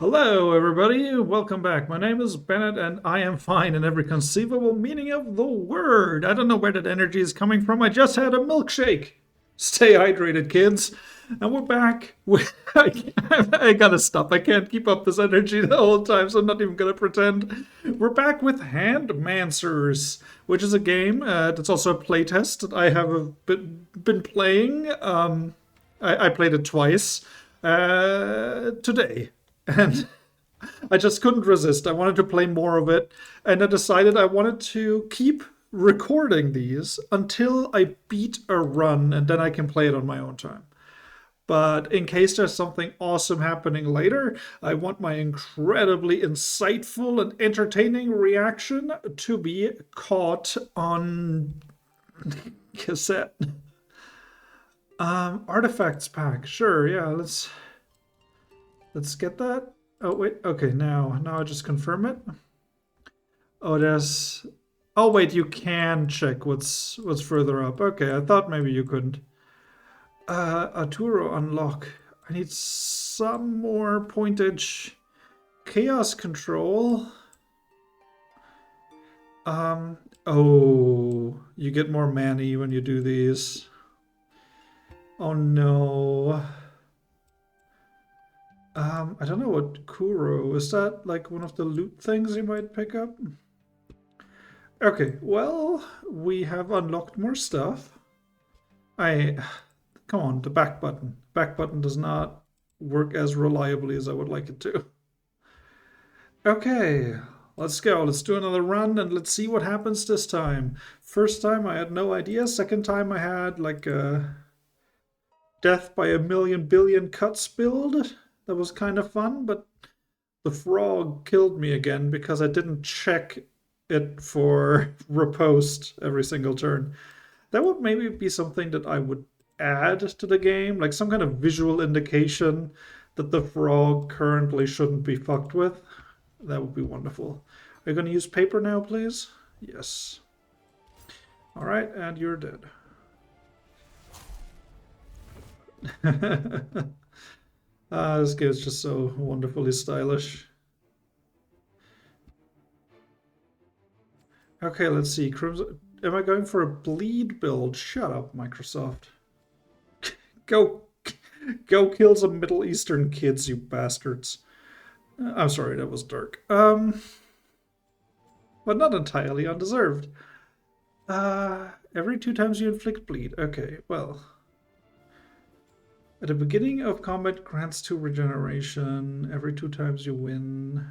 Hello, everybody. Welcome back. My name is Bennett, and I am fine in every conceivable meaning of the word. I don't know where that energy is coming from. I just had a milkshake. Stay hydrated, kids. And we're back. I gotta stop. I can't keep up this energy the whole time, so I'm not even gonna pretend. We're back with Handmancers, which is a game that's also a playtest that I have been playing. I played it twice today. And I just couldn't resist. I wanted to play more of it, and I decided I wanted to keep recording these until I beat a run, and then I can play it on my own time. But in case there's something awesome happening later, I want my incredibly insightful and entertaining reaction to be caught on cassette. Artifacts pack. Sure, yeah, let's get that. Oh wait, okay, now I just confirm it. Oh, there's. Oh wait, you can check what's further up. Okay, I thought maybe you couldn't. Arturo unlock. I need some more pointage. Chaos control. Oh, you get more manny when you do these. Oh no. I don't know what Kuro is. That like one of the loot things you might pick up? Okay, well, we have unlocked more stuff. Come on, the back button. Back button does not work as reliably as I would like it to. Okay, let's go. Let's do another run and let's see what happens this time. First time I had no idea. Second time I had like a death by a million billion cuts build. That was kind of fun, but the frog killed me again because I didn't check it for riposte every single turn. That would maybe be something that I would add to the game, like some kind of visual indication that the frog currently shouldn't be fucked with. That would be wonderful. Are you going to use paper now, please? Yes. All right, and you're dead. This game is just so wonderfully stylish. Okay, let's see. Crimson. Am I going for a bleed build? Shut up, Microsoft. Go, go kill some Middle Eastern kids, you bastards. I'm sorry, that was dark. But not entirely undeserved. Every 2 times you inflict bleed. Okay, well. At the beginning of combat grants 2 regeneration. Every 2 times you win.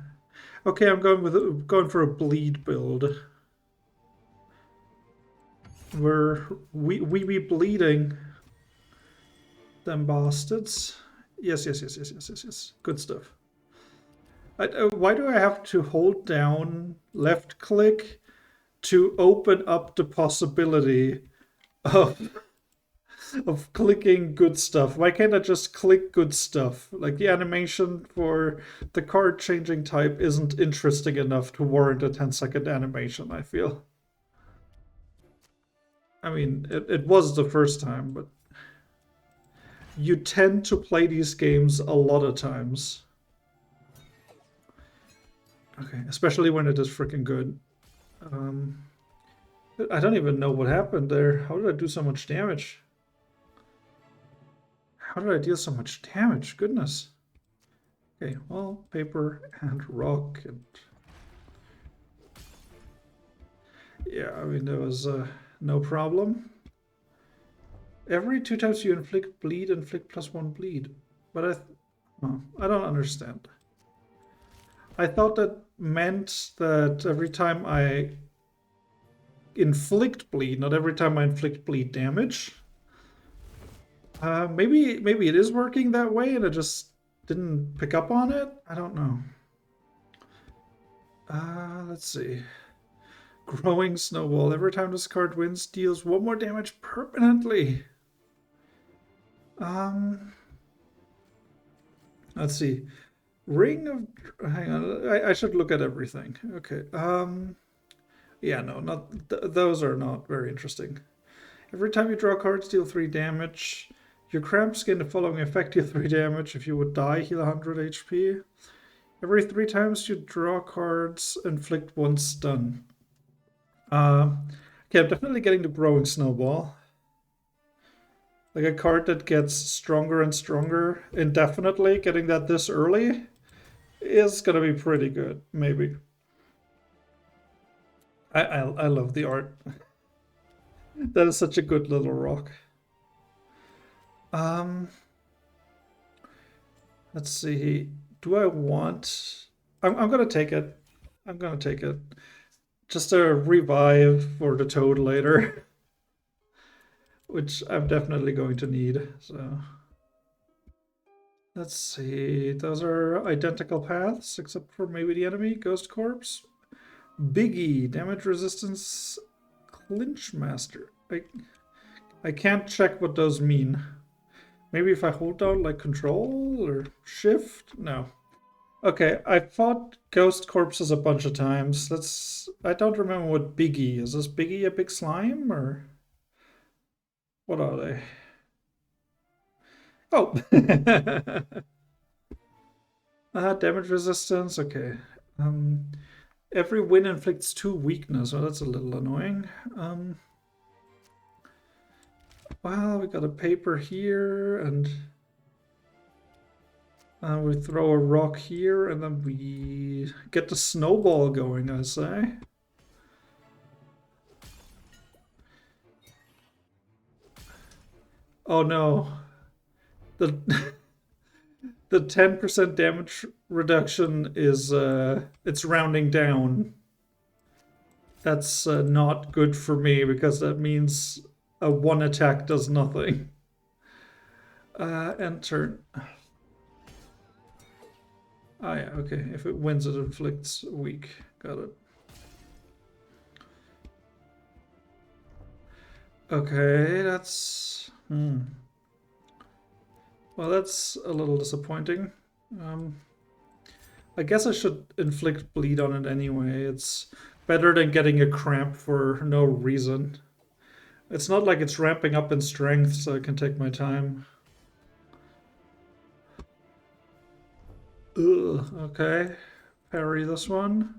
Okay, I'm going for a bleed build. We be bleeding them bastards. Yes. Good stuff. Why do I have to hold down left click to open up the possibility of clicking good stuff? Why can't I just click good stuff? Like the animation for the card changing type isn't interesting enough to warrant a 10-second animation, I feel. I mean, it was the first time, but you tend to play these games a lot of times. Okay, especially when it is freaking good. I don't even know what happened there. How did I do so much damage? How did I deal so much damage? Goodness. Okay, well, paper and rock and... Yeah, I mean, there was no problem. Every 2 times you inflict bleed, inflict +1 bleed. But I don't understand. I thought that meant that every time I inflict bleed, not every time I inflict bleed damage. Maybe it is working that way and I just didn't pick up on it. I don't know. Let's see. Growing snowball. Every time this card wins, deals 1 more damage permanently. Let's see. Ring of... Hang on. I should look at everything. Okay. Yeah, no, not those are not very interesting. Every time you draw cards, deal 3 damage. Your cramps gain the following effect, deal 3 damage. If you would die, heal 100 HP. Every 3 times you draw cards, inflict 1 stun. Okay, I'm definitely getting the Growing Snowball. Like a card that gets stronger and stronger indefinitely, getting that this early is gonna be pretty good, maybe. I love the art. That is such a good little rock. Um, let's see. Do I want... I'm gonna take it. I'm gonna take it. Just a revive for the toad later, which I'm definitely going to need, so... Let's see. Those are identical paths, except for maybe the enemy, Ghost Corpse. Biggie, damage resistance, Clinch Master. I can't check what those mean. Maybe if I hold down like Control or Shift? No. Okay, I fought Ghost Corpses a bunch of times. I don't remember what Biggie is. Is Biggie a big slime or what are they? Oh. Damage resistance. Okay. Every win inflicts 2 weakness. Well, that's a little annoying. Well, we got a paper here, and we throw a rock here, and then we get the snowball going, I say. Oh no. The the 10% damage reduction is it's rounding down. That's not good for me because that means a 1 attack does nothing. End turn. Oh yeah, okay. If it wins, it inflicts weak. Got it. Okay, that's... Well, that's a little disappointing. I guess I should inflict bleed on it anyway. It's better than getting a cramp for no reason. It's not like it's ramping up in strength, so I can take my time. Ugh, okay. Parry this one.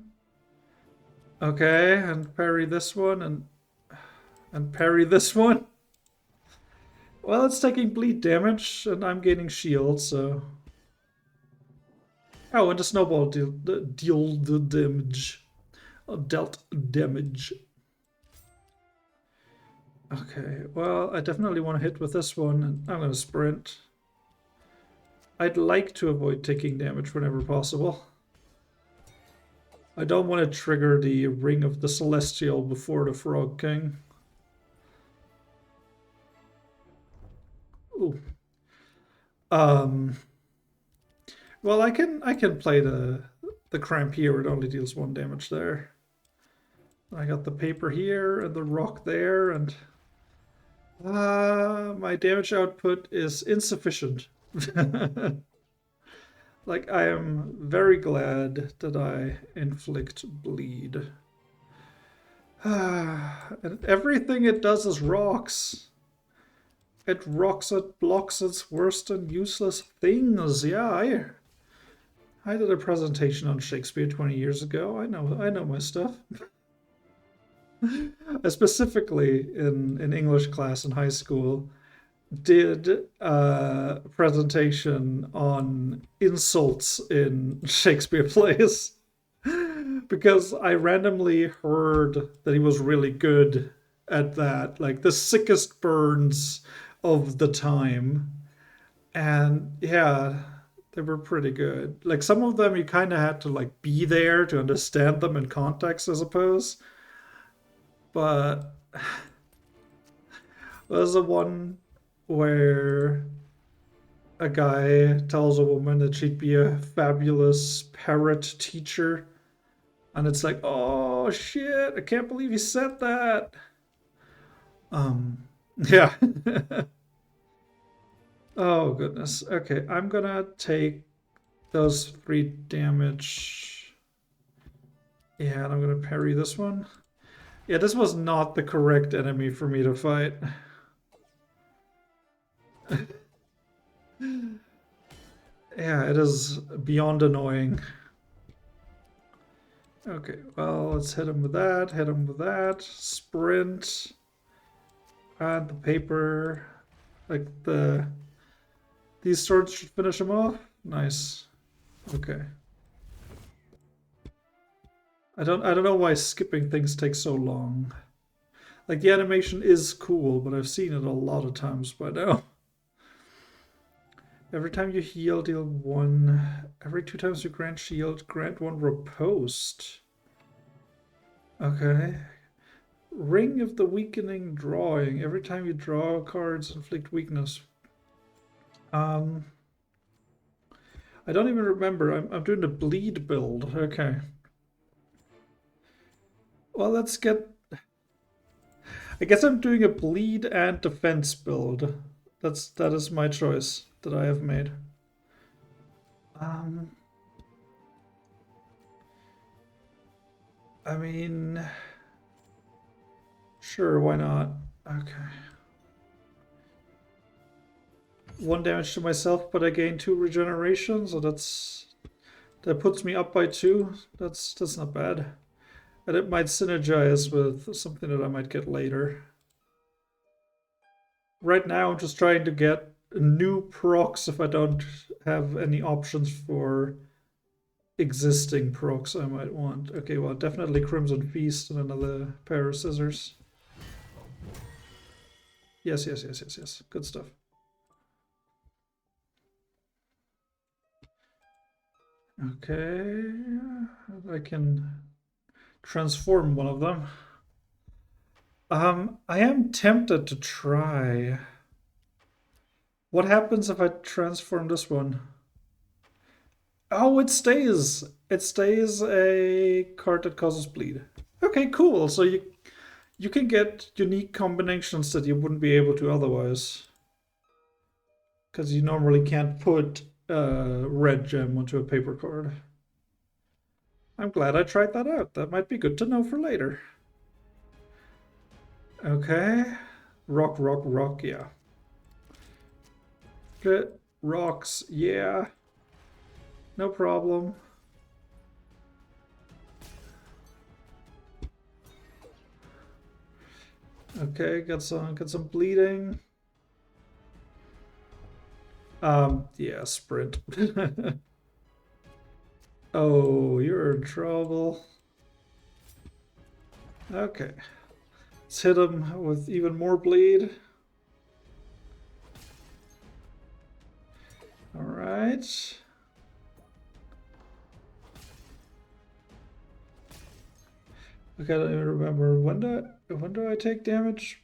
Okay, and parry this one, and parry this one. Well, it's taking bleed damage, and I'm gaining shield, so... Oh, and the snowball dealt the damage. Dealt damage. Okay, well, I definitely want to hit with this one, and I'm going to sprint. I'd like to avoid taking damage whenever possible. I don't want to trigger the Ring of the Celestial before the Frog King. Ooh. Well, I can play the cramp here. It only deals 1 damage there. I got the paper here and the rock there, and my damage output is insufficient. Like, I am very glad that I inflict bleed. And everything it does is rocks. It rocks, it blocks its worst and useless things. Yeah, I did a presentation on Shakespeare 20 years ago. I know my stuff. I specifically in English class in high school did a presentation on insults in Shakespeare plays because I randomly heard that he was really good at that, like the sickest burns of the time. And yeah, they were pretty good. Like some of them you kind of had to like be there to understand them in context, I suppose. But there's the one where a guy tells a woman that she'd be a fabulous parrot teacher. And it's like, oh shit, I can't believe you said that. Yeah. Oh goodness. Okay, I'm gonna take those 3 damage. Yeah, and I'm gonna parry this one. Yeah, this was not the correct enemy for me to fight. Yeah, it is beyond annoying. Okay, well, let's hit him with that, hit him with that. Sprint. And the paper. Like these swords should finish him off. Nice. Okay. I don't know why skipping things takes so long. Like the animation is cool, but I've seen it a lot of times by now. Every time you heal, deal one. Every 2 times you grant shield, grant 1 riposte. Okay. Ring of the Weakening Drawing. Every time you draw cards, inflict weakness. I don't even remember. I'm doing the bleed build. Okay. Well, let's get... I guess I'm doing a bleed and defense build. That is my choice that I have made. I mean, sure, why not? Okay. 1 damage to myself, but I gain 2 regeneration, so that puts me up by 2. That's not bad. And it might synergize with something that I might get later. Right now, I'm just trying to get new procs if I don't have any options for existing procs I might want. Okay, well, definitely Crimson Feast and another pair of scissors. Yes, yes, yes, yes, yes. Good stuff. Okay, I can transform one of them. I am tempted to try. What happens if I transform this one? Oh, it stays. It stays a card that causes bleed. Okay, cool. So you can get unique combinations that you wouldn't be able to otherwise. Because you normally can't put red gem onto a paper card. I'm glad I tried that out. That might be good to know for later. Okay. Rock, rock, rock, yeah. Good. Rocks, yeah. No problem. Okay, got some bleeding. Yeah, sprint. Oh, you're in trouble. Okay. Let's hit him with even more bleed. All right. Okay, I don't even remember when do I take damage?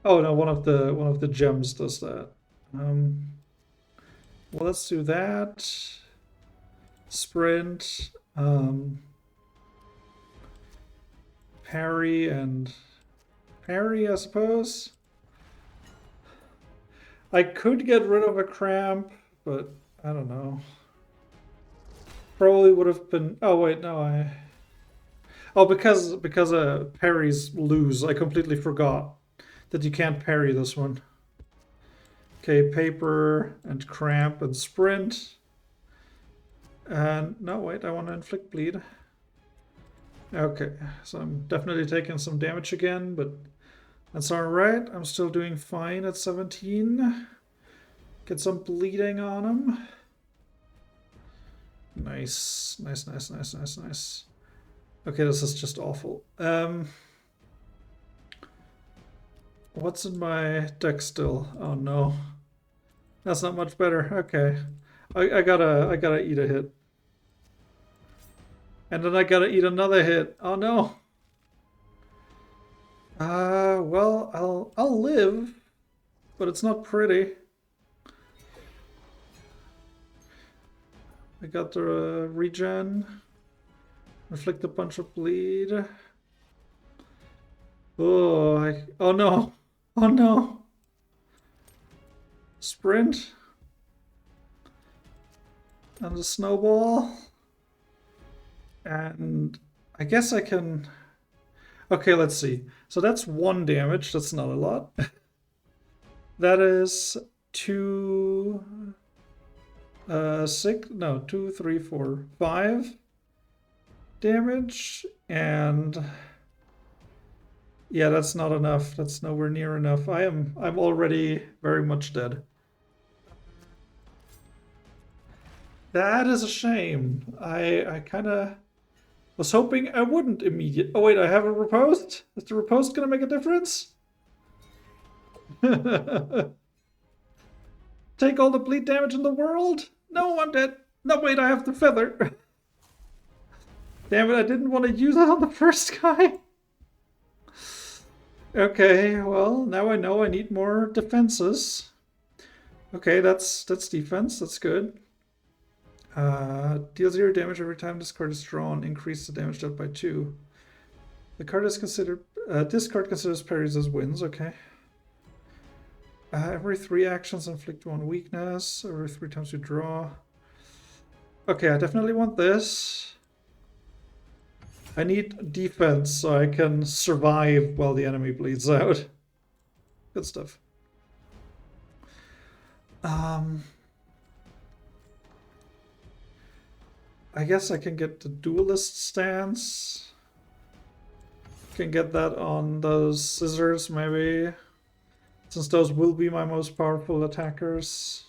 Oh no, one of the gems does that. Well, let's do that. Sprint, parry and parry, I suppose. I could get rid of a cramp, but I don't know. Probably would have been. Oh wait, no, I. Oh, because parries lose. I completely forgot that you can't parry this one. Okay, paper and cramp and sprint. And no, wait, I want to inflict bleed. Okay, so I'm definitely taking some damage again, but that's alright. I'm still doing fine at 17. Get some bleeding on him. Nice, nice, nice, nice, nice, nice. Okay, this is just awful. What's in my deck still? Oh no. That's not much better. Okay. I gotta eat a hit. And then I gotta eat another hit. Oh no. Well, I'll live, but it's not pretty. I got the regen. Inflict a bunch of bleed. Oh, oh no. Oh no. Sprint. And a snowball. And I guess I can... Okay, let's see. So that's 1 damage. That's not a lot. That is 2... 6... No, 2, 3, 4, 5. damage, and yeah, that's not enough. That's nowhere near enough. I'm already very much dead. That is a shame. I kind of was hoping I wouldn't immediate. Oh wait, I have a riposte? Is the riposte gonna make a difference? Take all the bleed damage in the world? No, I'm dead. No, wait, I have the feather. Damn it, I didn't want to use it on the first guy. Okay, well, now I know I need more defenses. Okay, that's defense. That's good. Deal 0 damage every time this card is drawn. Increase the damage dealt by 2. The card is considered... this card considers parries as wins. Okay. Every 3 actions inflict 1 weakness. Every 3 times you draw. Okay, I definitely want this. I need defense so I can survive while the enemy bleeds out. Good stuff. I guess I can get the duelist stance. Can get that on those scissors maybe. Since those will be my most powerful attackers.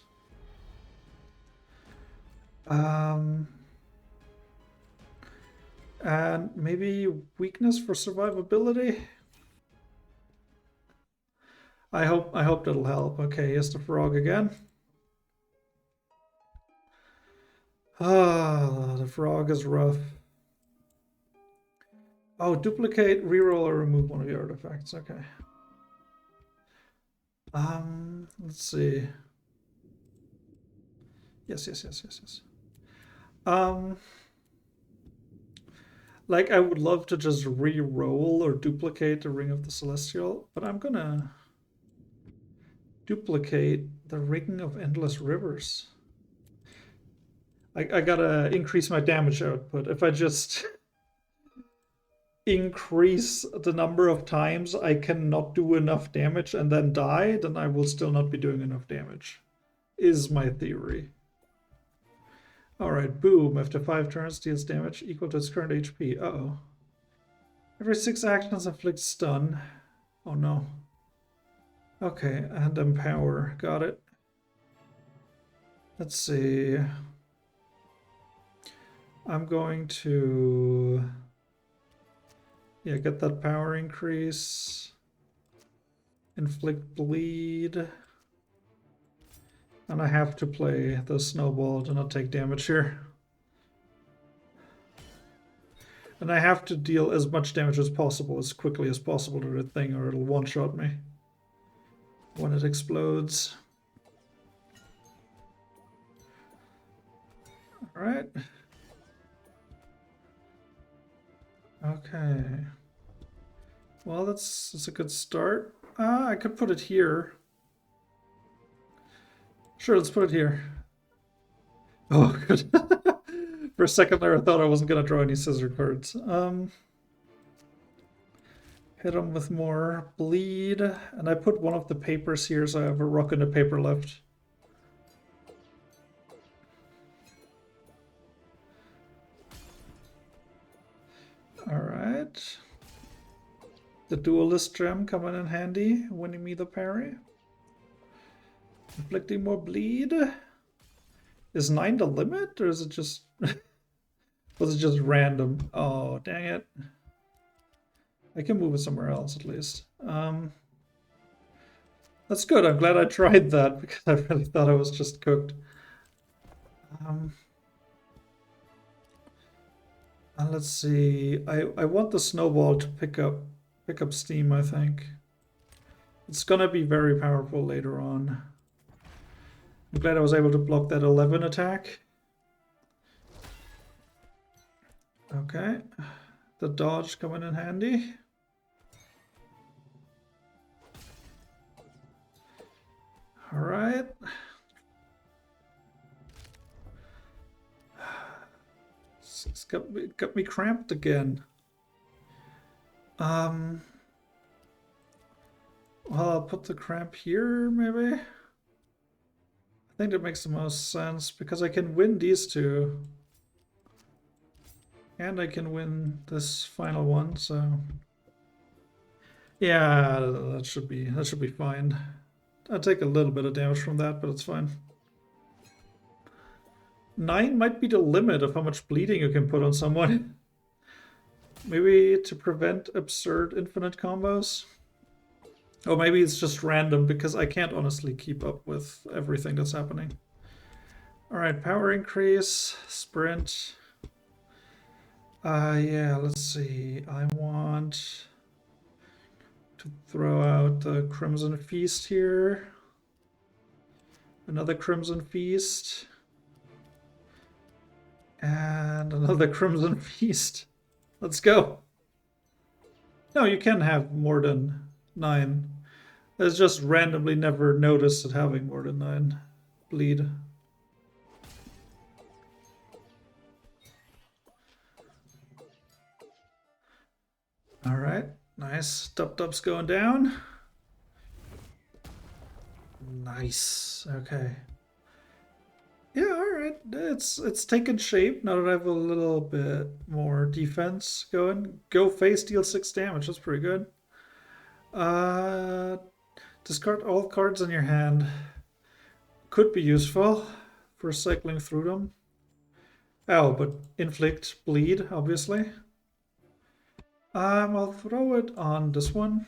And maybe weakness for survivability. I hope that'll help. Okay, here's the frog again. Ah, the frog is rough. Oh, duplicate, reroll, or remove one of your artifacts. Okay. Let's see. Yes. Like, I would love to just re-roll or duplicate the Ring of the Celestial, but I'm gonna duplicate the Ring of Endless Rivers. I gotta increase my damage output. If I just increase the number of times I cannot do enough damage and then die, then I will still not be doing enough damage, is my theory. Alright, boom. After 5 turns, deals damage equal to its current HP. Uh-oh. Every 6 actions inflicts stun. Oh no. Okay, and empower. Got it. Let's see. I'm going to... yeah, get that power increase. Inflict bleed. And I have to play the snowball to not take damage here. And I have to deal as much damage as possible, as quickly as possible to the thing, or it'll one-shot me when it explodes. Alright. Okay. Well, that's a good start. I could put it here. Sure, let's put it here. Oh, good. For a second there, I thought I wasn't going to draw any scissor cards. Hit him with more bleed. And I put one of the papers here, so I have a rock and a paper left. Alright. The duelist gem coming in handy, winning me the parry. Inflicting more bleed. Is 9 the limit, or is it just... was it just random? Oh, dang it. I can move it somewhere else, at least. That's good. I'm glad I tried that, because I really thought I was just cooked. And let's see. I want the snowball to pick up steam, I think. It's gonna be very powerful later on. I'm glad I was able to block that 11 attack. Okay. The dodge coming in handy. Alright. It's got me cramped again. Well, I'll put the cramp here, maybe? I think that makes the most sense, because I can win these two. And I can win this final one, so yeah, that should be fine. I'll take a little bit of damage from that, but it's fine. 9 might be the limit of how much bleeding you can put on someone. Maybe to prevent absurd infinite combos. Or maybe it's just random because I can't honestly keep up with everything that's happening. Alright, power increase, sprint. Yeah, let's see. I want to throw out the Crimson Feast here. Another Crimson Feast. And another Crimson Feast. Let's go. No, you can have more than 9. It's just randomly never noticed it having more than 9 bleed. Alright, nice. Dup's going down. Nice. Okay. Yeah, alright. It's taken shape now that I have a little bit more defense going. Go face, deal 6 damage. That's pretty good. Discard all cards in your hand. Could be useful for cycling through them. Oh, but inflict bleed, obviously. I'll throw it on this one.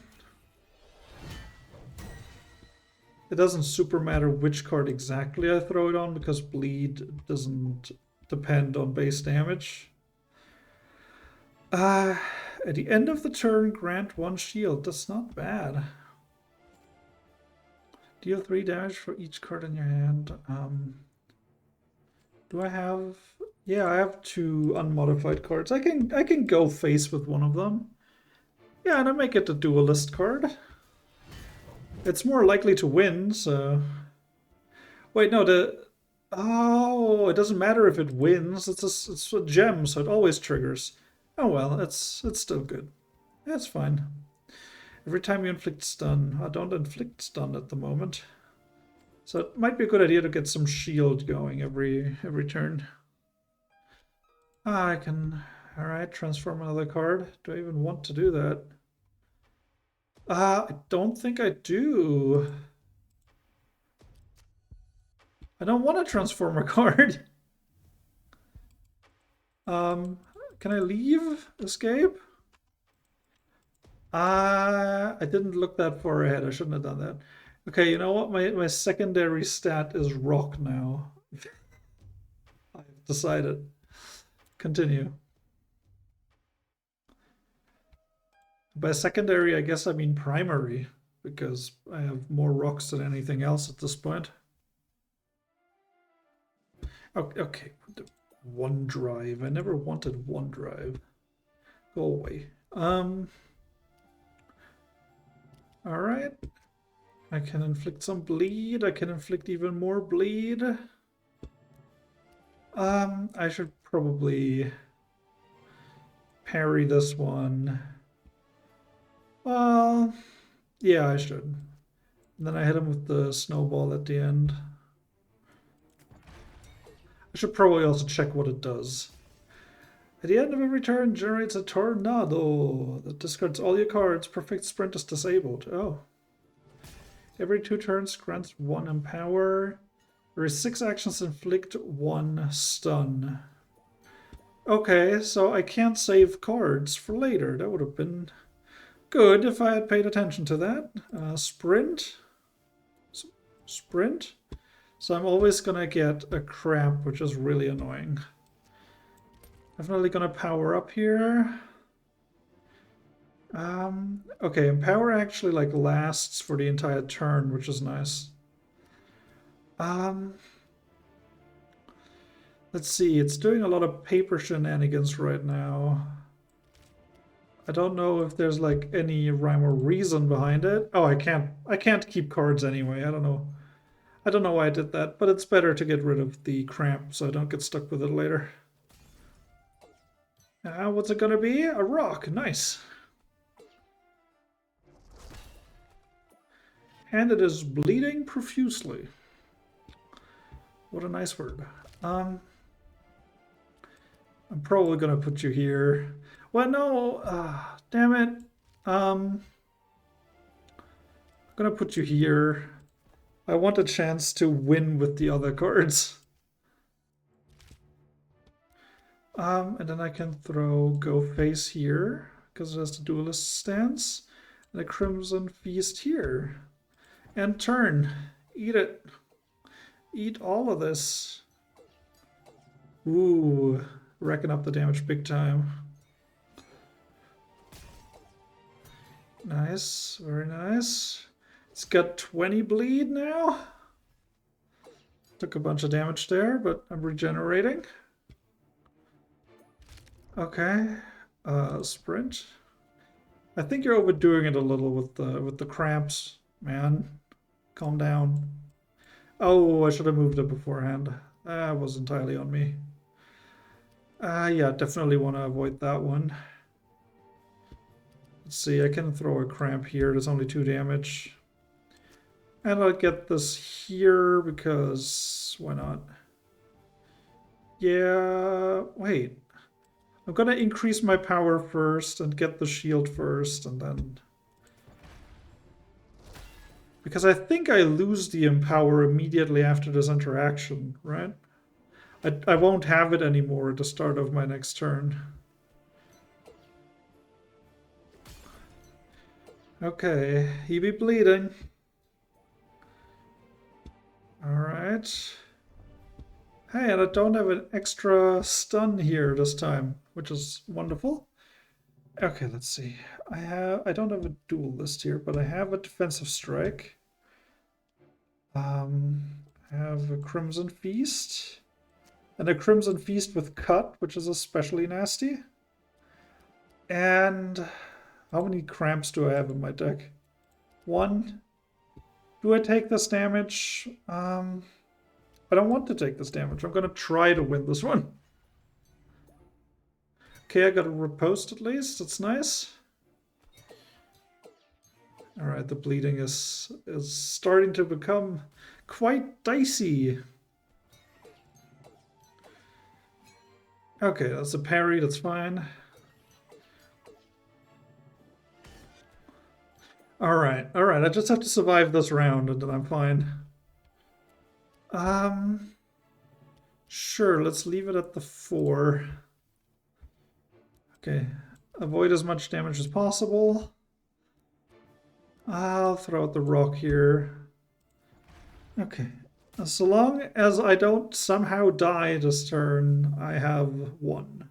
It doesn't super matter which card exactly I throw it on because bleed doesn't depend on base damage. At the end of the turn, grant 1 shield. That's not bad. Deal 3 damage for each card in your hand. Do I have... Yeah, I have 2 unmodified cards. I can go face with one of them. Yeah, and I make it a duelist card. It's more likely to win, so... Wait, no, the... Oh, it doesn't matter if it wins. It's a gem, so it always triggers. Oh well, it's still good. That's fine. Every time you inflict stun. I don't inflict stun at the moment. So it might be a good idea to get some shield going every turn. I can... Alright, transform another card. Do I even want to do that? I don't think I do. I don't want to transform a card. Can I leave? Escape? I didn't look that far ahead. I shouldn't have done that. Okay, you know what? My secondary stat is rock now. I've decided. Continue. By secondary, I guess I mean primary, because I have more rocks than anything else at this point. Okay. One drive. I never wanted one drive. Go away. Alright. I can inflict some bleed. I can inflict even more bleed. I should probably parry this one. Well, yeah, I should. And then I hit him with the snowball at the end. I should probably also check what it does. At the end of every turn, generates a tornado that discards all your cards. Perfect sprint is disabled. Oh. Every 2 turns grants 1 empower. There is 6 actions inflict 1 stun. Okay, so I can't save cards for later. That would have been good if I had paid attention to that. Sprint. Sprint. So I'm always gonna get a crap, which is really annoying. Definitely gonna power up here. Okay, and power actually like lasts for the entire turn, which is nice. Let's see, it's doing a lot of paper shenanigans right now. I don't know if there's like any rhyme or reason behind it. Oh, I can't keep cards anyway. I don't know why I did that, but it's better to get rid of the cramp so I don't get stuck with it later. What's it gonna be? A rock. Nice. And it is bleeding profusely. What a nice word. I'm probably gonna put you here. Well, no, damn it. I'm gonna put you here. I want a chance to win with the other cards. And then I can throw Go Face here, because it has the Duelist stance. And a Crimson Feast here. And turn. Eat it. Eat all of this. Ooh, racking up the damage big time. Nice, very nice. It's got 20 bleed now. Took a bunch of damage there, but I'm regenerating. Okay, sprint. I think you're overdoing it a little with the cramps, man. Calm down. Oh, I should have moved it beforehand. That was entirely on me. Yeah, definitely want to avoid that one. Let's see, I can throw a cramp here. There's only 2 damage. And I'll get this here because why not? Yeah, wait. I'm gonna increase my power first and get the shield first and then... Because I think I lose the Empower immediately after this interaction, right? I won't have it anymore at the start of my next turn. Okay, he be bleeding. Alright. Hey, and I don't have an extra stun here this time, which is wonderful. Okay, let's see. I don't have a duelist here, but I have a defensive strike. I have a Crimson Feast. And a Crimson Feast with Cut, which is especially nasty. And how many cramps do I have in my deck? 1. Do I take this damage? I don't want to take this damage. I'm going to try to win this one. Okay, I got a riposte at least. That's nice. Alright, the bleeding is starting to become quite dicey. Okay, that's a parry. That's fine. Alright, I just have to survive this round and then I'm fine. Sure, let's leave it at the 4. Okay, avoid as much damage as possible. I'll throw out the rock here. Okay, so long as I don't somehow die this turn, I have 1.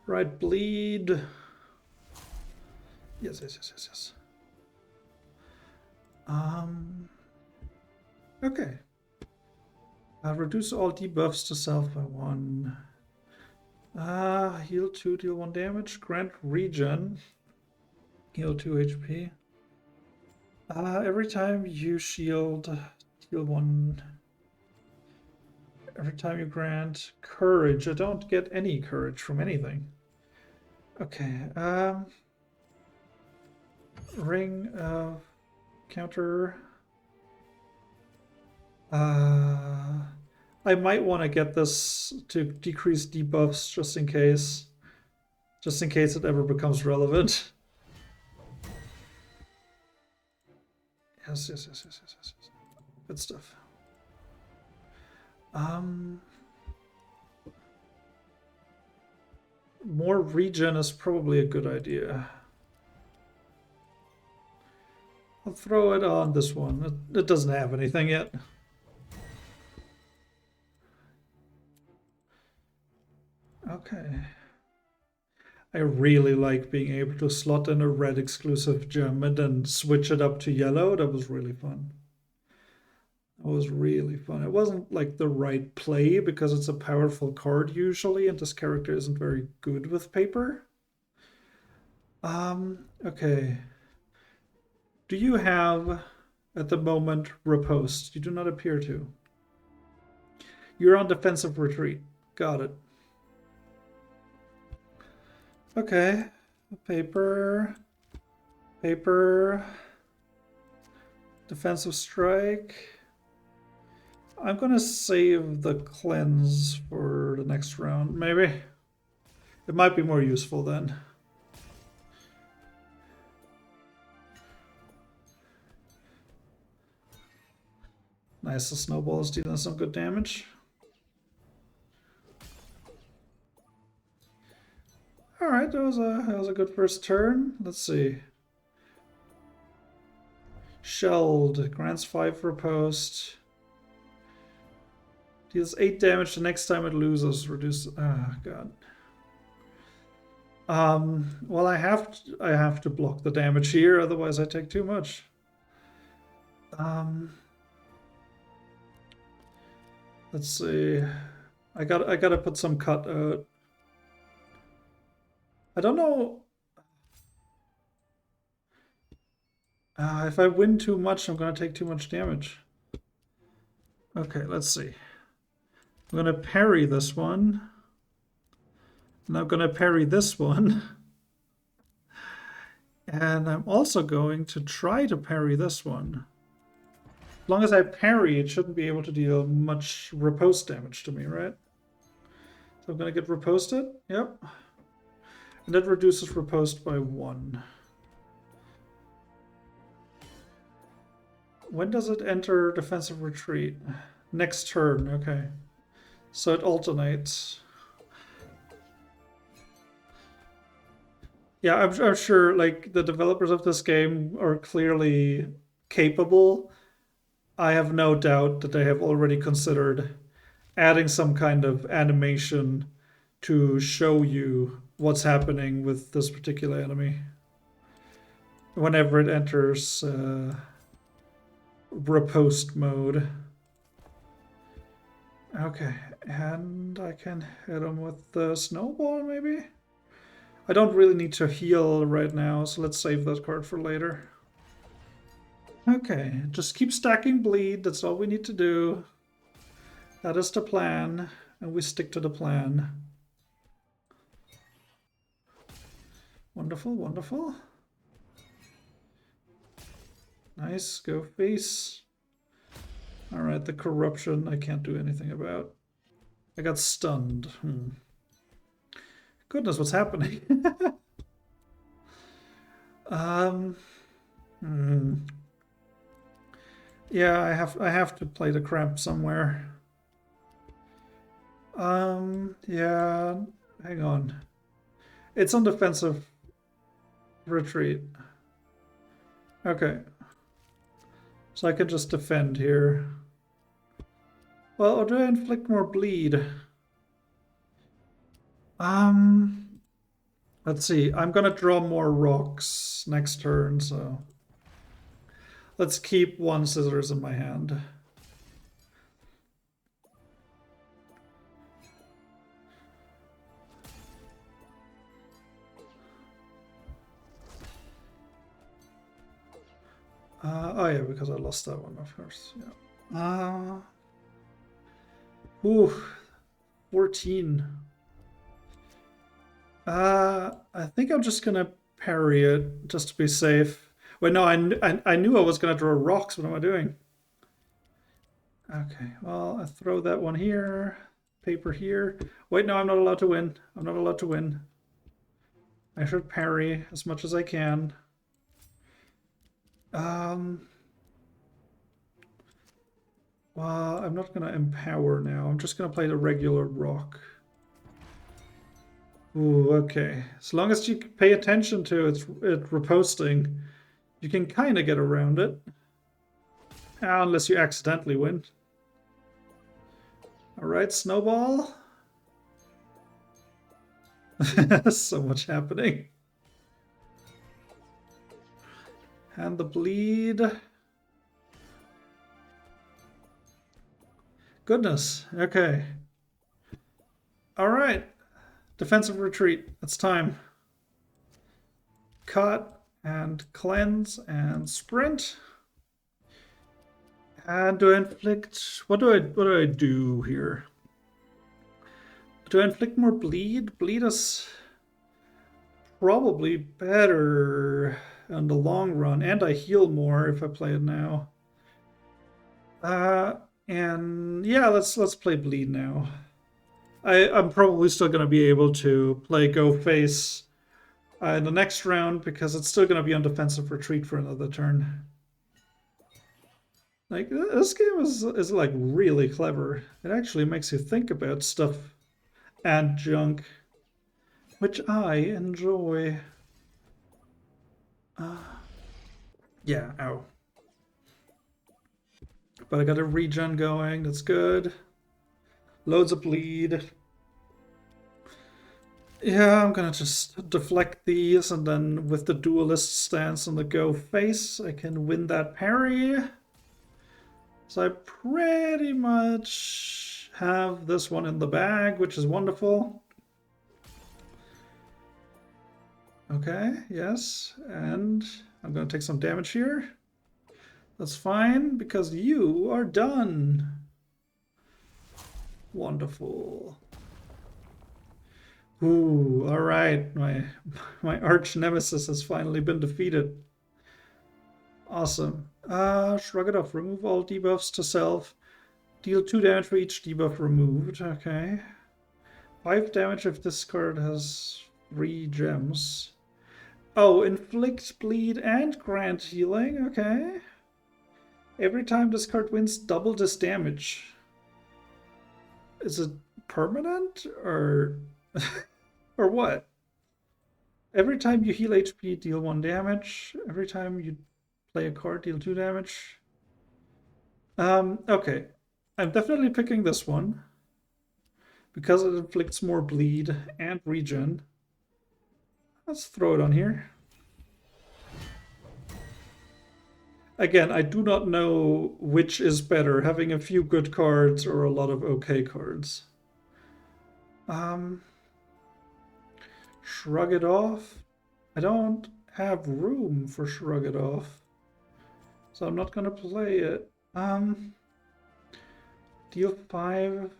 Right, bleed. Yes. Okay. Reduce all debuffs to self by 1. Heal 2, deal 1 damage. Grant regen. Heal 2 HP. Every time you shield, deal 1. Every time you grant courage. I don't get any courage from anything. Okay, ring of counter. I might want to get this to decrease debuffs just in case. Just in case it ever becomes relevant. Yes. Good stuff. More regen is probably a good idea. I'll throw it on this one. It doesn't have anything yet. Okay. I really like being able to slot in a red exclusive gem and then switch it up to yellow. That was really fun. That was really fun. It wasn't like the right play because it's a powerful card usually, and this character isn't very good with paper. Okay. Do you have, at the moment, riposte? You do not appear to. You're on defensive retreat. Got it. Okay. Paper. Defensive strike. I'm gonna save the cleanse for the next round, maybe. It might be more useful then. Nice, the snowball is dealing some good damage. Alright, that was a good first turn. Let's see. Shelled, grants 5 for post. Deals 8 damage the next time it loses. Reduce. Ah, god. Well, I have to block the damage here, otherwise I take too much. Let's see. I gotta put some cut out. I don't know. If I win too much, I'm gonna take too much damage. Okay, let's see. I'm gonna parry this one. And I'm gonna parry this one. And I'm also going to try to parry this one. As long as I parry, it shouldn't be able to deal much riposte damage to me, right? So I'm gonna get riposted. Yep. And that reduces riposte by 1. When does it enter defensive retreat? Next turn, okay. So it alternates. Yeah, I'm sure like the developers of this game are clearly capable. I have no doubt that they have already considered adding some kind of animation to show you what's happening with this particular enemy whenever it enters riposte mode. Okay, and I can hit him with the snowball, maybe? I don't really need to heal right now, so let's save that card for later. Okay, just keep stacking bleed, that's all we need to do. That is the plan, and we stick to the plan. Wonderful, wonderful. Nice, go face. Alright, the corruption I can't do anything about. I got stunned. Goodness, what's happening? Yeah, I have to play the cramp somewhere. Yeah, hang on. It's on defensive retreat. Okay. So I can just defend here. Well, or do I inflict more bleed? Let's see. I'm gonna draw more rocks next turn, so let's keep 1 scissors in my hand. Oh yeah, because I lost that one, of course. Yeah. Ooh, 14. I think I'm just gonna parry it just to be safe. Wait, no, I knew I was gonna draw rocks. What am I doing? Okay, well, I throw that one here, paper here. Wait, no, I'm not allowed to win. I'm not allowed to win. I should parry as much as I can. Well, I'm not gonna empower now. I'm just gonna play the regular rock. Ooh, okay. As long as you pay attention to it riposting, you can kind of get around it. Unless you accidentally win. Alright, snowball. So much happening. And the bleed. Goodness, okay. Alright. Defensive retreat, it's time. Cut and cleanse and sprint. And do I inflict... What do I do here? Do I inflict more bleed? Bleed is probably better in the long run, and I heal more if I play it now. And yeah, let's play bleed now. I'm probably still going to be able to play go face in the next round because it's still going to be on defensive retreat for another turn. Like this game is like really clever. It actually makes you think about stuff and junk, which I enjoy. Yeah, ow. But I got a regen going. That's good. Loads of bleed. Yeah, I'm gonna just deflect these, and then with the duelist stance on the go face, I can win that parry. So I pretty much have this one in the bag, which is wonderful. Okay, yes, and I'm gonna take some damage here. That's fine, because you are done. Wonderful. Ooh, all right. My arch nemesis has finally been defeated. Awesome. Shrug it off. Remove all debuffs to self. Deal 2 damage for each debuff removed. Okay. 5 damage if this card has 3 gems. Oh, inflict, bleed, and grant healing. Okay. Every time this card wins, double this damage. Is it permanent or or what? Every time you heal HP, deal 1 damage. Every time you play a card, deal 2 damage. Okay. I'm definitely picking this one because it inflicts more bleed and regen. Let's throw it on here. Again, I do not know which is better, having a few good cards or a lot of okay cards. Shrug it off. I don't have room for shrug it off, so I'm not gonna play it. Deal 5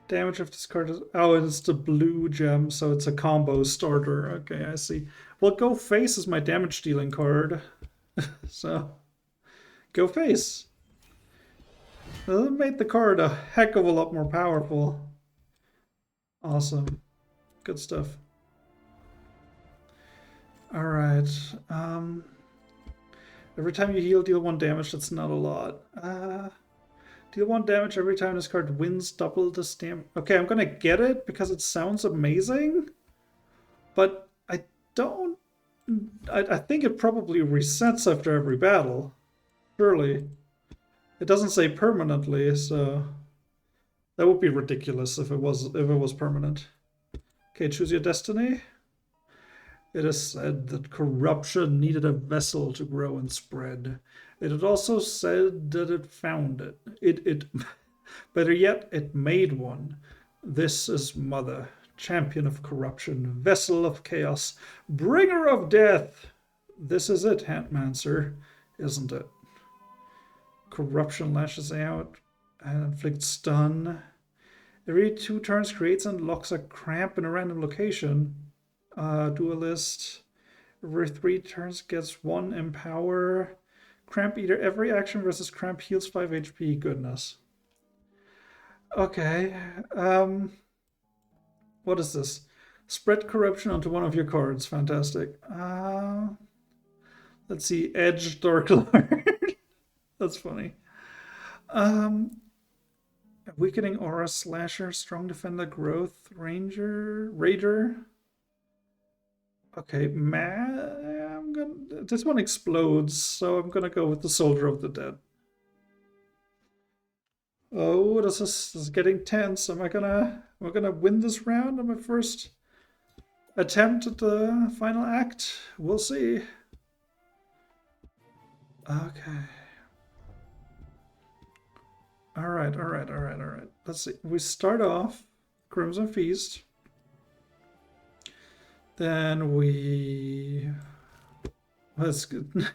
damage if this card is... Oh, it's the blue gem, so it's a combo starter. Okay, I see. Well, Go Face is my damage dealing card. So, Go Face. That made the card a heck of a lot more powerful. Awesome. Good stuff. Alright. Every time you heal, deal 1 damage. That's not a lot. Deal 1 damage every time this card wins double this damage. Okay, I'm gonna get it because it sounds amazing. But I don't... I think it probably resets after every battle. Surely. It doesn't say permanently, so... That would be ridiculous if it was permanent. Okay, choose your destiny. It is said that corruption needed a vessel to grow and spread. It had also said that it found it. Better yet, it made one. This is Mother, champion of corruption, vessel of chaos, bringer of death. This is it, Handmancer, isn't it? Corruption lashes out and inflicts stun. Every 2 turns creates and locks a cramp in a random location. Duelist. Every 3 turns gets 1 empower. Cramp Eater. Every action versus Cramp heals 5 HP. Goodness. Okay. What is this? Spread corruption onto one of your cards. Fantastic. Let's see. Edge Dark Lord. That's funny. Weakening Aura, Slasher, Strong Defender, Growth, Raider. Okay, this one explodes, so I'm gonna go with the Soldier of the Dead. Oh, this is getting tense. Am I gonna win this round on my first attempt at the final act? We'll see. Okay. Alright. Let's see. We start off Crimson Feast. Then we... That's good.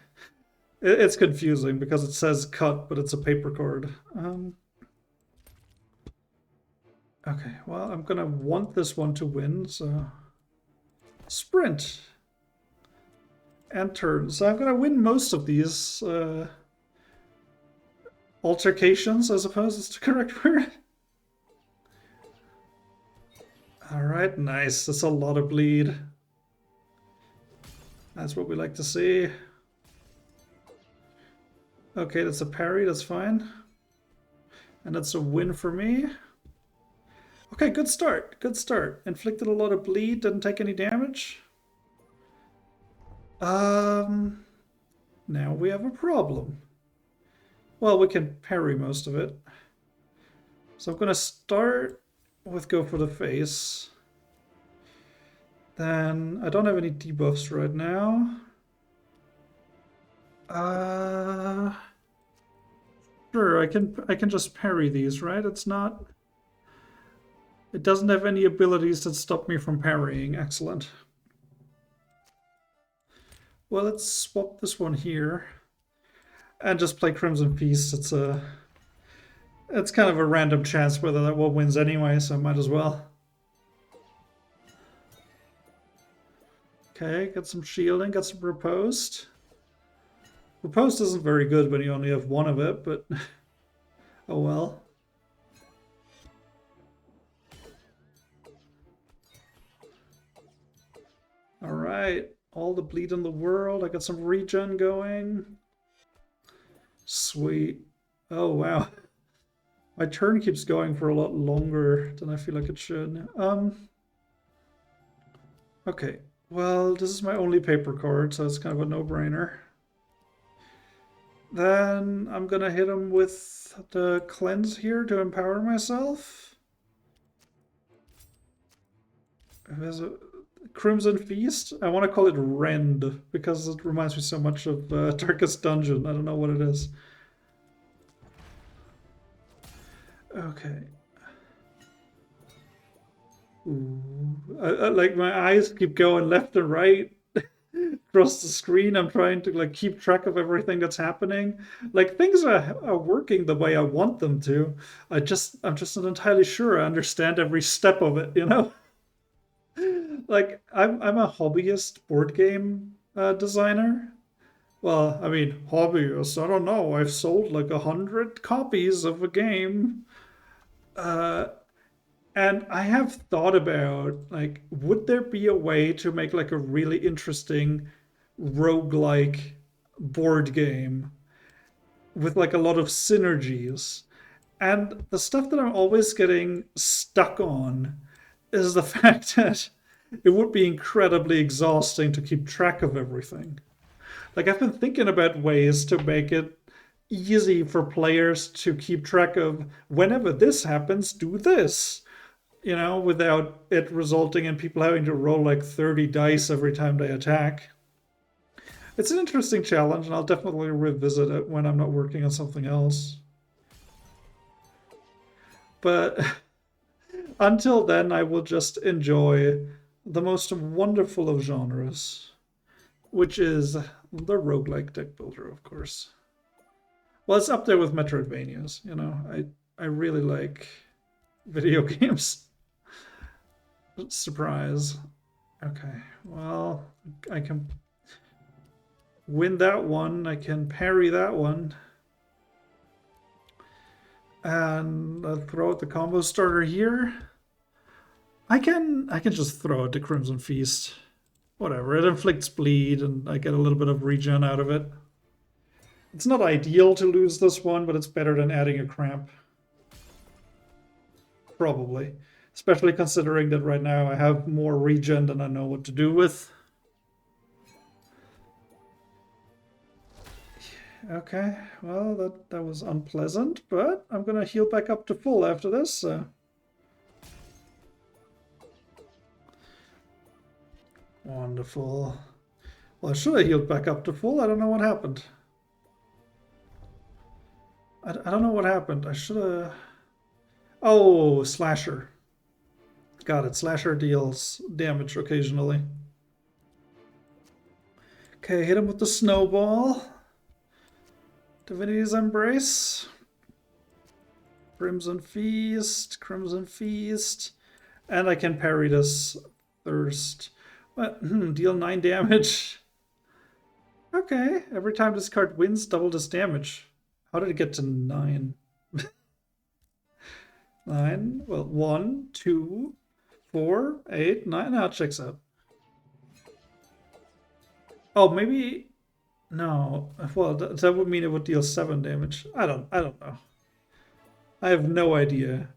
It's confusing because it says cut, but it's a paper card. Okay, well, I'm gonna want this one to win, so... Sprint! And turn. So I'm gonna win most of these. Altercations, I suppose is the correct word. Alright, nice. That's a lot of bleed. That's what we like to see. Okay, that's a parry, that's fine. And that's a win for me. Okay, good start, good start. Inflicted a lot of bleed, didn't take any damage. Now we have a problem. Well, we can parry most of it. So I'm gonna start with go for the face. Then I don't have any debuffs right now. Sure, I can just parry these, right? It's not. It doesn't have any abilities that stop me from parrying. Excellent. Well, let's swap this one here and just play Crimson Feast. It's kind of a random chance whether that one wins anyway, so I might as well. Okay, got some shielding, got some riposte. Riposte isn't very good when you only have one of it, but oh well. Alright, all the bleed in the world. I got some regen going. Sweet. Oh wow. My turn keeps going for a lot longer than I feel like it should. Okay. Well, this is my only paper card, so it's kind of a no-brainer. Then I'm gonna hit him with the cleanse here to empower myself. There's a Crimson Feast. I want to call it Rend because it reminds me so much of Darkest Dungeon. I don't know what it is. Okay. Ooh. Like my eyes keep going left and right across the screen. I'm trying to like keep track of everything that's happening. Like things are working the way I want them to. I'm just not entirely sure I understand every step of it, you know? Like I'm a hobbyist board game designer. Well, I mean, hobbyist, I don't know. I've sold like 100 copies of a game. Uh, And I have thought about like, would there be a way to make like a really interesting roguelike board game with like a lot of synergies? And the stuff that I'm always getting stuck on is the fact that it would be incredibly exhausting to keep track of everything. Like I've been thinking about ways to make it easy for players to keep track of whenever this happens, do this, you know, without it resulting in people having to roll like 30 dice every time they attack. It's an interesting challenge, and I'll definitely revisit it when I'm not working on something else. But until then, I will just enjoy the most wonderful of genres, which is the roguelike deck builder, of course. Well, it's up there with Metroidvanias, you know. I really like video games. Surprise. Okay, well, I can win that one. I can parry that one. And I'll throw out the combo starter here. I can just throw out the Crimson Feast. Whatever, it inflicts bleed and I get a little bit of regen out of it. It's not ideal to lose this one, but it's better than adding a cramp. Probably. Especially considering that right now I have more regen than I know what to do with. Okay, well, that was unpleasant, but I'm gonna heal back up to full after this. Wonderful. Well, I should have healed back up to full. I don't know what happened. I don't know what happened. I should have... Oh, Slasher. Got it. Slasher deals damage occasionally. Okay, hit him with the snowball. Divinity's Embrace. Crimson Feast. Crimson Feast. And I can parry this Thirst. What? Deal 9 damage. Okay, every time this card wins, double this damage. How did it get to 9? 9? Well, 1, 2, 4, 8, 9. Now it checks out. Oh, maybe... No. Well, that would mean it would deal 7 damage. I don't know. I have no idea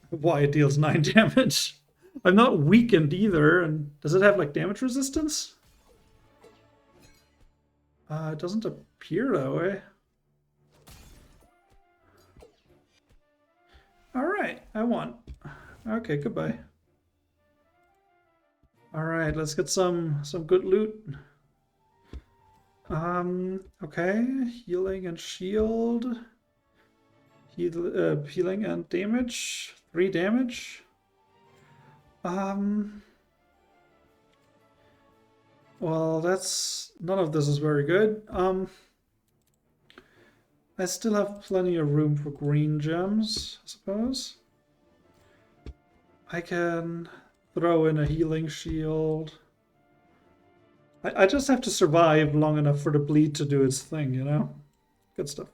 why it deals 9 damage. I'm not weakened either. And does it have like damage resistance? It doesn't appear that way. Alright, I won. Okay, goodbye. Alright, let's get some good loot. Okay, healing and shield. Healing and damage. 3 damage. Well, that's... None of this is very good. I still have plenty of room for green gems, I suppose. I can throw in a healing shield. I just have to survive long enough for the bleed to do its thing, you know? Good stuff.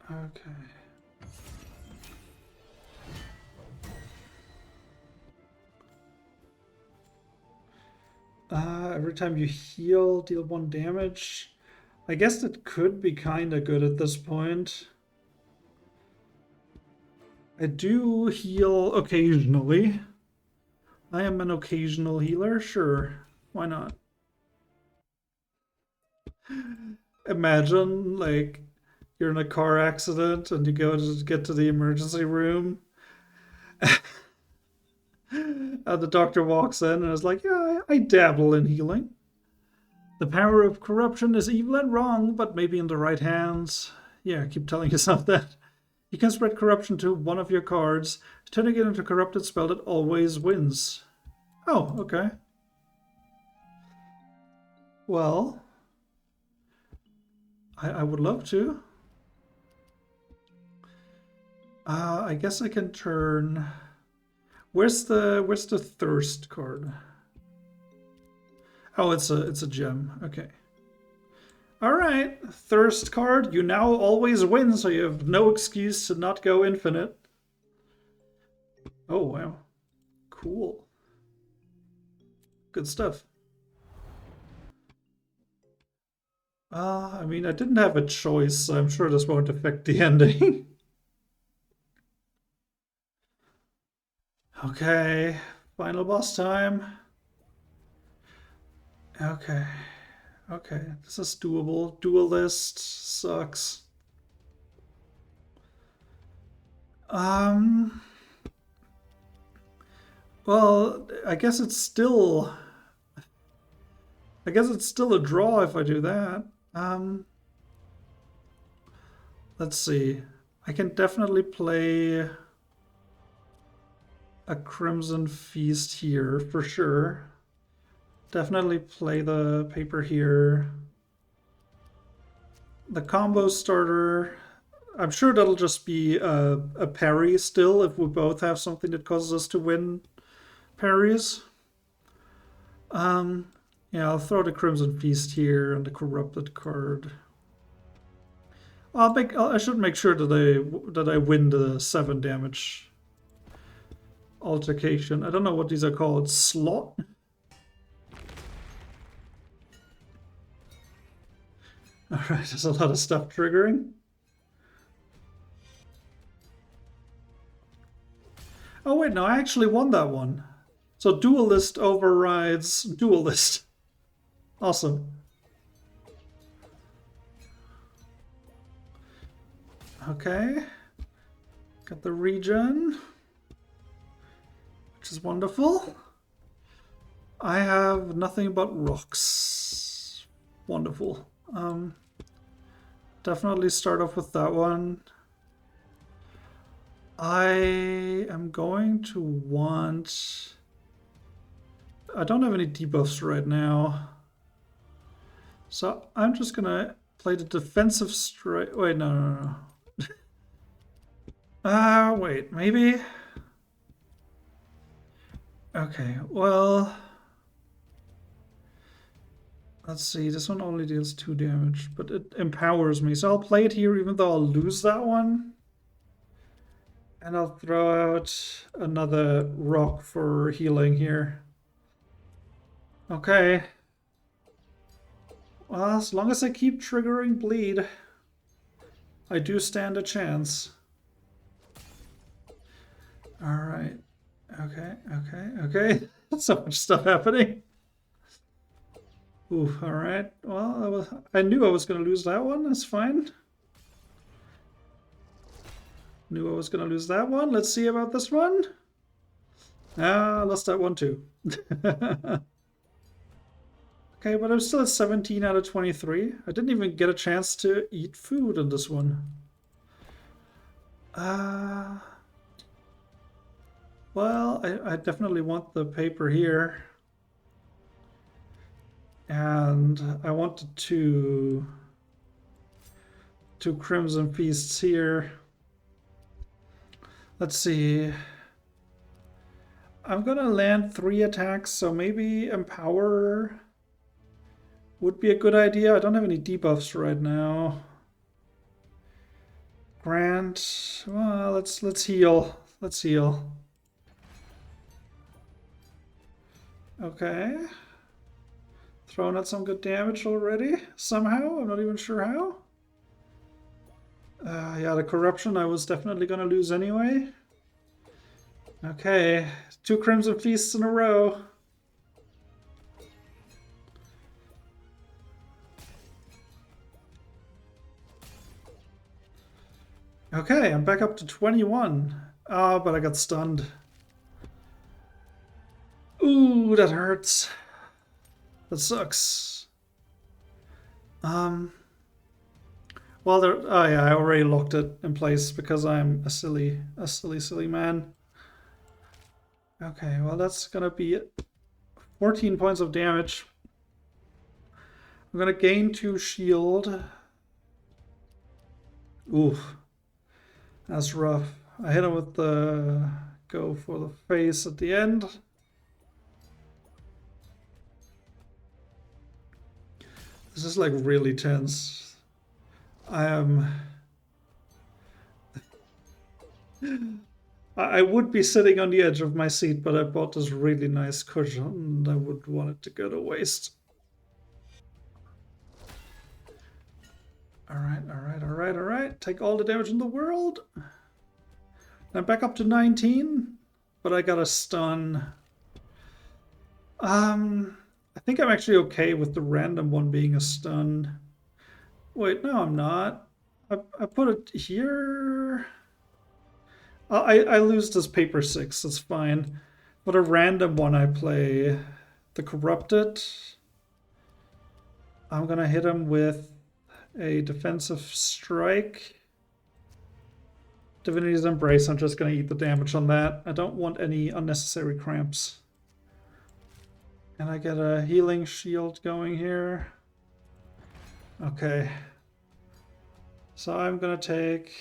Okay. Every time you heal, deal 1 damage. I guess that could be kind of good at this point. I do heal occasionally. I am an occasional healer, sure. Why not? Imagine, like, you're in a car accident and you go to get to the emergency room. The doctor walks in and is like, yeah, I dabble in healing. The power of corruption is evil and wrong, but maybe in the right hands. Yeah, keep telling yourself that. You can spread corruption to one of your cards, turning it into a corrupted spell that always wins. Oh, okay. Well, I would love to. I guess I can turn... Where's the thirst card? Oh, it's a gem. Okay. All right, thirst card. You now always win, so you have no excuse to not go infinite. Oh wow, cool. Good stuff. I mean, I didn't have a choice, so I'm sure this won't affect the ending. Okay, final boss time. Okay. Okay, this is doable. Duelist sucks. Well, I guess it's still a draw if I do that. Let's see. I can definitely play a Crimson Feast here for sure. Definitely play the paper here. The combo starter, I'm sure that'll just be a parry still if we both have something that causes us to win parries. Yeah, I'll throw the Crimson Feast here and the Corrupted card. I should make sure that I win the 7 damage altercation. I don't know what these are called. Slot? Alright, there's a lot of stuff triggering. Oh wait, no, I actually won that one. So Duelist overrides Duelist. Awesome. Okay. Got the regen, which is wonderful. I have nothing but rocks. Wonderful. Definitely start off with that one. I am going to want... I don't have any debuffs right now. So I'm just gonna play the defensive strike. Wait, no. Wait, maybe? Okay, well... Let's see, this one only deals 2 damage, but it empowers me. So I'll play it here even though I'll lose that one. And I'll throw out another rock for healing here. Okay. Well, as long as I keep triggering bleed, I do stand a chance. Alright. Okay. So much stuff happening. Ooh, alright. Well, I knew I was going to lose that one. That's fine. Knew I was going to lose that one. Let's see about this one. Ah, I lost that one too. Okay, but I'm still at 17 out of 23. I didn't even get a chance to eat food in this one. Well, I definitely want the paper here. And I wanted two Crimson Feasts here. Let's see. I'm gonna land 3 attacks, so maybe Empower would be a good idea. I don't have any debuffs right now. Grant. Well, let's heal. Let's heal. Okay. Throwing out some good damage already. Somehow. I'm not even sure how. Yeah, the corruption I was definitely gonna lose anyway. Okay. 2 Crimson Feasts in a row. Okay, I'm back up to 21. Oh, but I got stunned. Ooh, that hurts. That sucks. Well, oh yeah, I already locked it in place because I'm a silly man. Okay, well that's gonna be 14 points of damage. I'm gonna gain 2 shield. Oof. That's rough. I hit him with the go for the face at the end. This is like really tense. I would be sitting on the edge of my seat, but I bought this really nice cushion and I wouldn't want it to go to waste. Alright. Take all the damage in the world. I'm back up to 19, but I got a stun. I think I'm actually okay with the random one being a stun. Wait, no, I'm not. I put it here. I lose this paper 6, that's fine. But a random one I play. The Corrupted. I'm gonna hit him with a defensive strike. Divinity's Embrace, I'm just gonna eat the damage on that. I don't want any unnecessary cramps. And I get a healing shield going here. Okay. So I'm gonna take...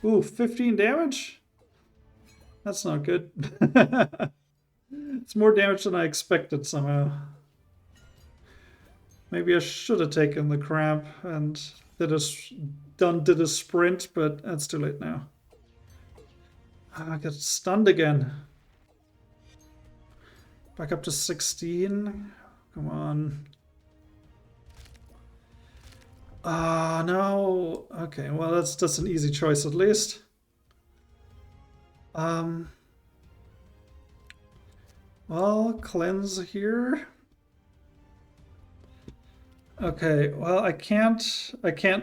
Ooh, 15 damage? That's not good. It's more damage than I expected somehow. Maybe I should have taken the cramp and did a sprint, but that's too late now. I got stunned again. Back up to 16. Come on. Ah, no. Okay, well that's an easy choice at least. Well, cleanse here. Okay, well I can't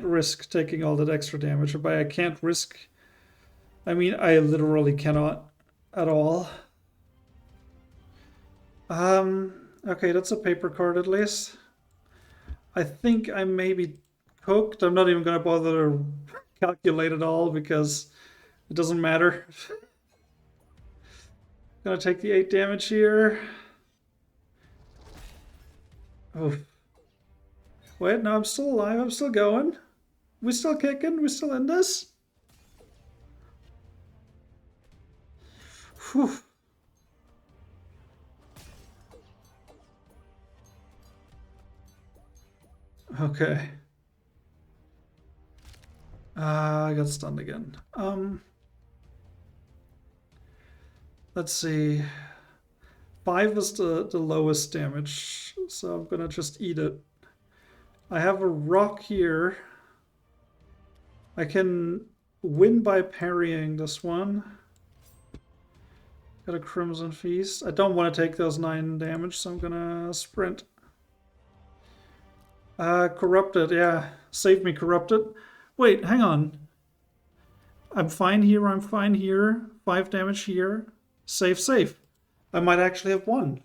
risk taking all that extra damage. Or by I can't risk, I mean I literally cannot at all. Okay, that's a paper card at least. I think I may be cooked. I'm not even gonna bother to calculate it all because it doesn't matter. Gonna take the 8 damage here. Oh. Wait, no, I'm still alive. I'm still going. We still kicking. We still in this. Whew. Okay. I got stunned again. Let's see. 5 is the lowest damage, so I'm gonna just eat it. I have a rock here. I can win by parrying this one. Got a Crimson Feast. I don't want to take those 9 damage, so I'm gonna sprint. Corrupted, yeah. Save me, Corrupted. Wait, hang on. I'm fine here, I'm fine here. 5 damage here. Save, save. I might actually have won.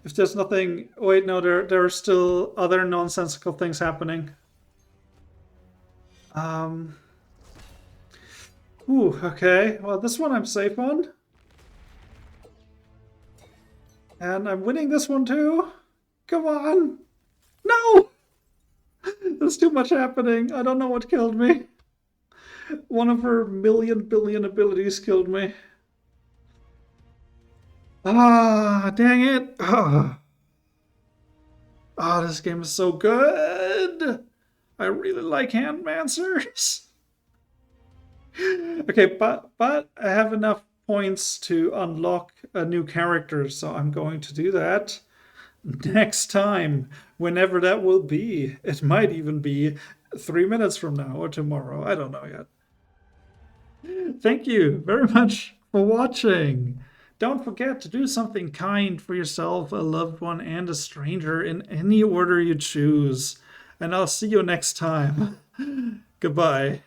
If there's nothing... Wait, no, there are still other nonsensical things happening. Ooh, okay. Well, this one I'm safe on. And I'm winning this one too. Come on. No! There's too much happening. I don't know what killed me. One of her million billion abilities killed me. Ah, dang it. Ah, this game is so good. I really like Handmancers. Okay, but I have enough points to unlock a new character, so I'm going to do that next time, whenever that will be. It might even be 3 minutes from now or tomorrow. I don't know yet. Thank you very much for watching. Don't forget to do something kind for yourself, a loved one, and a stranger in any order you choose. And I'll see you next time. Goodbye.